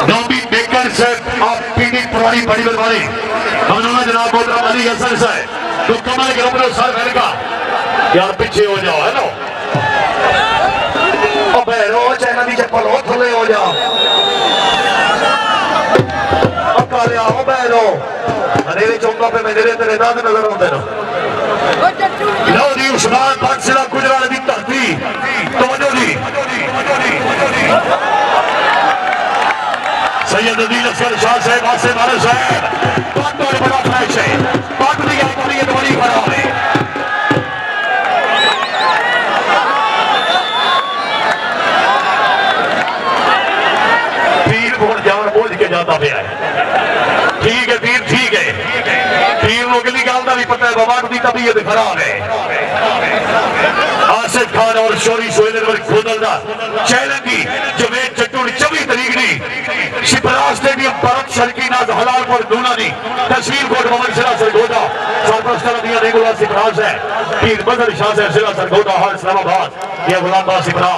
नौबी baker से आप PT पुरानी बड़ी बलवानी हमने जनाब मोहतरम अली हसन से तो कमल के ऊपर सर फैल का यार पीछे हो जाओ है ना अब बैरो चाइना दी चप्पल हो थले हो जाओ अब काले आओ बैरो अरे चौंका पे मैं तेरे दाद नजर आते ना लो जी उस्मान बादशाह गुजरात की धरती तवज्जो जी सैयद अदील असगर शाह साहब आसे मारे साहब बहुत बड़ा फ्लैश है बात नहीं आप बड़ी ये बड़ी खराब है पीर बहुत जान बोझ के जाता पे है ठीक है पीर ठीक है पीर लोग निकालना भी पता है बाबा की तबीयत खराब है आसिफ खान और शोरी सोहेल खोदलदा चैलेंजी जवेद चट्टू 24 तारीख नी शिपरा स्टेडियम भारत शर्की नाज हलालपुर दूना दी तहसील कोट मोहम्मद सिरा सरगोदा सरपरस्त दिया रेगुलर सिपराज है पीर बदर शाह से सिरा सरगोदा हर इस्लामाबाद ये गुलाम बास सिपरा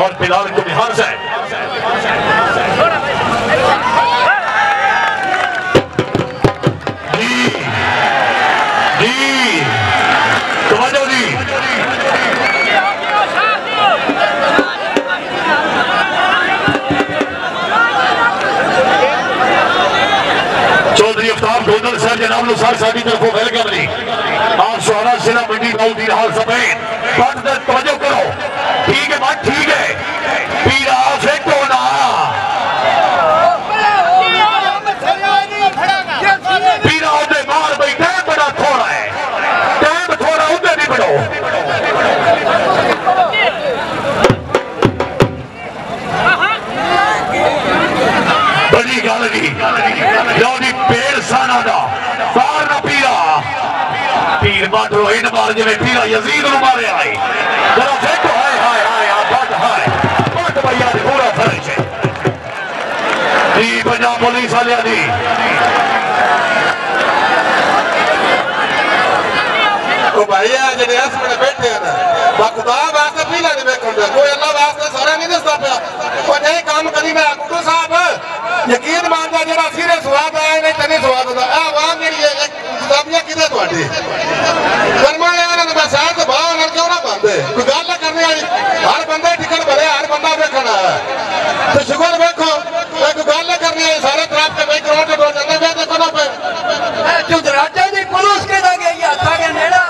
और बिलाल को बिहार से चौधरी अफ्ताब गोदल सर जनाब नुसार साहब की तरफ वेलकम जी आप सोहरा जिला मंडी दाऊदी हाल सफेद बात तवज्जो करो ठीक है बात ठीक है पीरा फेंको ना पीरा उधर मार भाई टाइम बड़ा थोड़ा है टाइम थोड़ा उधर नहीं बढ़ो बड़ी गल जी पेड़ साना दा बार ना पीरा पीर बाटो इन मार जिवे पीरा यजीद नु मारे आई जरा देखो हाय हाय हाय बात हाय बात भैया दी पूरा फर्ज है जी पंजाब पुलिस वाले दी ओ भैया जेडे इस में बैठे हैं ना खुदा वास्ते पीला नहीं बैठो कोई अल्लाह वास्ते सारा नहीं दसदा पे ओ नहीं काम करी मैं गुड्डू साहब यकीन मानदा जेड़ा सिरे स्वाद आया नहीं तने स्वाद दा आ आवाम जेडी है किताबियां किदे ਤੁਹਾਡੀ कर्मा यार ने बस साथ भाव नाल क्यों ना बंदे कोई गल करने वाली हर बंदा टिकट भरे हर बंदा देखना तो शुक्र देखो एक गल करनी है सारे तरफ के भाई करोड़ डॉलर चलने पे देखो ना पे जो राजा दी पुलिस के दा गई हाथा के नेड़ा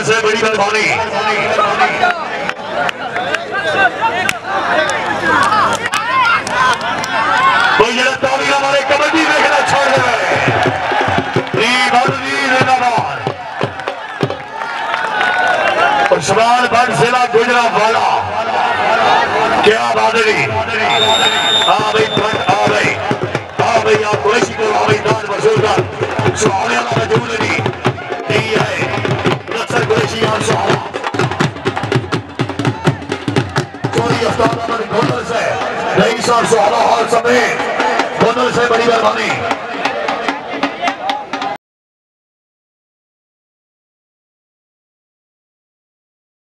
से बड़ी मेहरबानी कोई जरा ताली हमारे कबड्डी देखना छोड़ दे उस्मान बट जिला गुजरांवाला क्या बादली आ भाई आप कुरैशी को आ भाई दाद वसूल कर सुहाने वाला मौजूद नहीं है कुरैशी और सुहाना चोरी अफ्ताब गोदल से रईस और सुहाना हॉल समेत गोदल से बड़ी मेहरबानी